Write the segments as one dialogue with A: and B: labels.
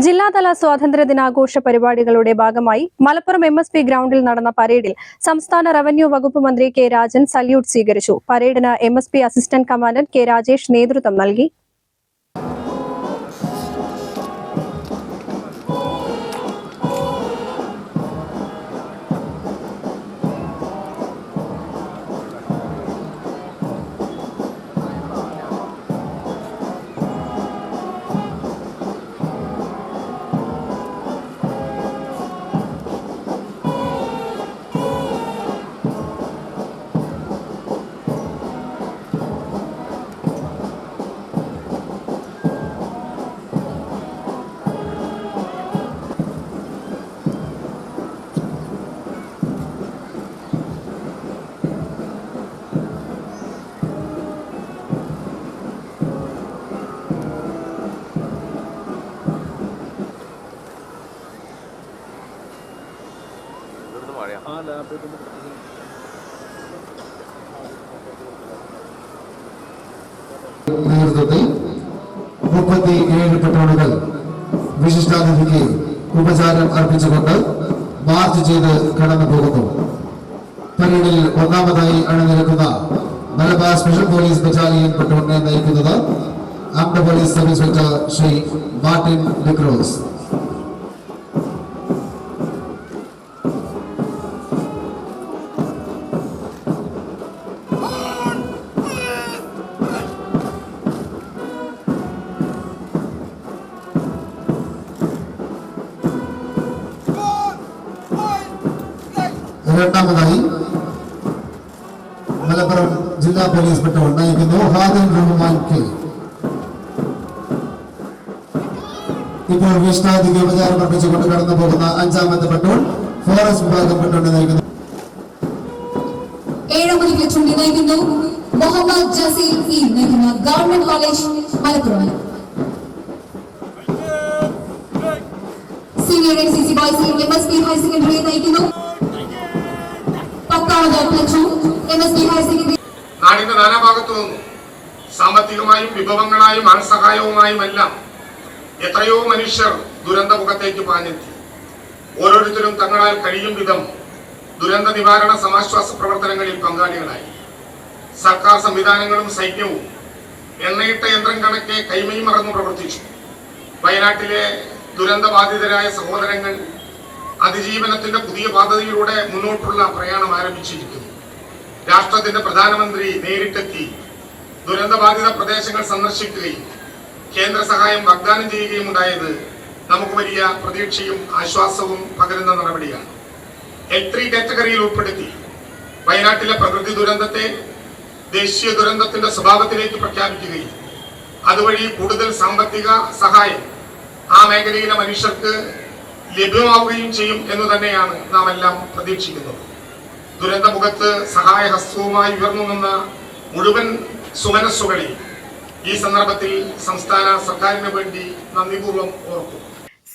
A: ജില്ലാതല സ്വാതന്ത്ര്യ ദിനാഘോഷ പരിപാടികളുടെ ഭാഗമായി മലപ്പുറം MSP ഗ്രൗണ്ടിൽ നടന്ന പരേഡിൽ സംസ്ഥാന റവന്യൂ വകുപ്പ് മന്ത്രി കെ രാജൻ സല്യൂട്ട് സ്വീകരിച്ചു. പരേഡിന് MSP assistant commandant K Rajesh നേതൃത്വം നൽകി.
B: നേതൃത്വത്തിൽ 37 പെട്രോളുകൾ വിശിഷ്ടാതിഥിക്ക് ഉപചാരം അർപ്പിച്ചുകൊണ്ട് മാർച്ച് ചെയ്ത് കടന്നു പോകുന്നു. പരേഡിൽ ഒന്നാമതായി അണിനിരക്കുന്ന മലബാർ സ്പെഷ്യൽ പോലീസ് ബറ്റാലിയൻ പെട്രോളിനെ നയിക്കുന്നത് armed police sub inspector Shri Martin ഡിക്രോസ്. രണ്ടാമതായി മലപ്പുറം ജില്ലാ പോലീസ് പെട്രോൾ നയിക്കുന്നു ഹാദിൻ റഹ്മാൻ കെ. ഇപ്പോൾ വിശിഷ്ടാതിഥിക്ക് ഉപചാരം അർപ്പിച്ചുകൊണ്ട് കടന്നു പോകുന്ന അഞ്ചാമത്തെ പെട്രോൾ ഫോറസ്റ്റ് വിഭാഗം പെട്രോളിനെ നയിക്കുന്നു.
C: ഏഴാമത് ചുണ്ടി നയിക്കുന്നു മുഹമ്മദ് ജസീൽ ഇ നയിക്കുന്ന government college Malappuram. Senior NCC boys MSP higher secondary നയിക്കുന്നു.
D: നാടിന്റെ നാനാഭാഗത്തു നിന്നും സാമ്പത്തികമായും വിഭവങ്ങളായും ആൺസഹായവുമായുമെല്ലാം എത്രയോ മനുഷ്യർ ദുരന്തമുഖത്തേക്ക് പാഞ്ഞെത്തി. ഓരോരുത്തരും തങ്ങളാൽ കഴിയും വിധം ദുരന്ത നിവാരണ സമാശ്വാസ പ്രവർത്തനങ്ങളിൽ പങ്കാളികളായി. സർക്കാർ സംവിധാനങ്ങളും സൈന്യവും എണ്ണയിട്ട യന്ത്രം കണക്കെ കൈമയും മറന്നു പ്രവർത്തിച്ചു. വയനാട്ടിലെ ദുരന്തബാധിതരായ സഹോദരങ്ങൾ അതിജീവനത്തിന്റെ പുതിയ പാതയിലൂടെ മുന്നോട്ടുള്ള പ്രയാണം ആരംഭിച്ചിരിക്കുന്നു. രാഷ്ട്രത്തിന്റെ പ്രധാനമന്ത്രി നേരിട്ടെത്തി ദുരന്തബാധിത പ്രദേശങ്ങൾ സന്ദർശിക്കുകയും കേന്ദ്ര സഹായം വാഗ്ദാനം ചെയ്യുകയും ഉണ്ടായത് നമുക്ക് വലിയ പ്രതീക്ഷയും ആശ്വാസവും പകരുന്ന നടപടിയാണ്. L3 കാറ്റഗറിയിൽ ഉൾപ്പെടുത്തി വയനാട്ടിലെ പ്രകൃതി ദുരന്തത്തെ ദേശീയ ദുരന്തത്തിന്റെ സ്വഭാവത്തിലേക്ക് പ്രഖ്യാപിക്കുകയും അതുവഴി കൂടുതൽ സാമ്പത്തിക സഹായം ആ മേഖലയിലെ മനുഷ്യർക്ക് ലഭ്യമാവുകയും ചെയ്യും എന്ന് തന്നെയാണ് നാം എല്ലാം പ്രതീക്ഷിക്കുന്നത്. ദുരന്തമുഖത്ത് സഹായഹസ്തവുമായി ഉയർന്നു നിന്ന മുഴുവൻ സുമനസ്സുകളെ ഈ സന്ദർഭത്തിൽ സംസ്ഥാന സർക്കാരിന് വേണ്ടി നന്ദിപൂർവ്വം ഓർക്കും.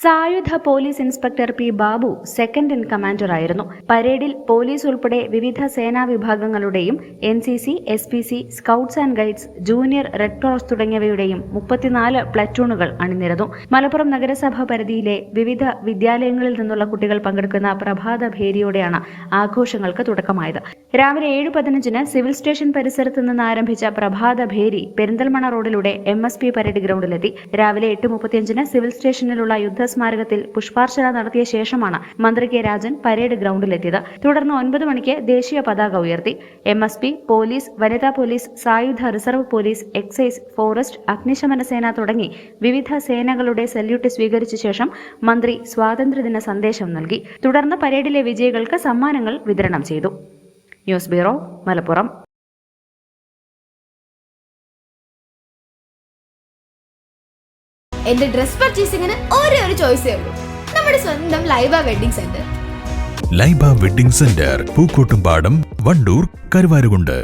E: സായുധ police inspector P. Babu second in കമാൻഡറായിരുന്നു. പരേഡിൽ പോലീസ് ഉൾപ്പെടെ വിവിധ സേനാ വിഭാഗങ്ങളുടെയും NCC, SPC, scouts and guides, junior red cross തുടങ്ങിയവയുടെയും 34 പ്ലറ്റൂണുകൾ അണിനിരന്നു. മലപ്പുറം നഗരസഭ പരിധിയിലെ വിവിധ വിദ്യാലയങ്ങളിൽ നിന്നുള്ള കുട്ടികൾ പങ്കെടുക്കുന്ന പ്രഭാത ഭേരിയോടെയാണ് ആഘോഷങ്ങൾക്ക് തുടക്കമായത്. രാവിലെ 7:15 സിവിൽ സ്റ്റേഷൻ പരിസരത്ത് നിന്ന് ആരംഭിച്ച പ്രഭാത ഭേരി പെരിന്തൽമണ്ണ റോഡിലൂടെ MSP പരേഡ് ഗ്രൗണ്ടിലെത്തി. രാവിലെ 8:35 സിവിൽ സ്റ്റേഷനിലുള്ള യുദ്ധസ്മാരകത്തിൽ പുഷ്പാർച്ചന നടത്തിയ ശേഷമാണ് മന്ത്രി കെ രാജൻ പരേഡ് ഗ്രൗണ്ടിലെത്തിയത്. തുടർന്ന് 9 മണിക്ക് ദേശീയ പതാക ഉയർത്തി. MSP, പോലീസ്, വനിതാ പോലീസ്, സായുധ റിസർവ് പോലീസ്, എക്സൈസ്, ഫോറസ്റ്റ്, അഗ്നിശമന സേന തുടങ്ങി വിവിധ സേനകളുടെ സല്യൂട്ട് സ്വീകരിച്ച ശേഷം മന്ത്രി സ്വാതന്ത്ര്യദിന സന്ദേശം നൽകി. തുടർന്ന് പരേഡിലെ വിജയികൾക്ക് സമ്മാനങ്ങൾ വിതരണം ചെയ്തു. News bureau, Malappuram.
F: എന്റെ ഡ്രസ് പർച്ചേസിംഗിന് ഒരേ ഒരു ചോയ്സേ ഉള്ളൂ, നമ്മുടെ സ്വന്തം Laiba wedding centre.
G: Laiba wedding centre, Pookkottumpadam, Wandoor, Karuvarakundu.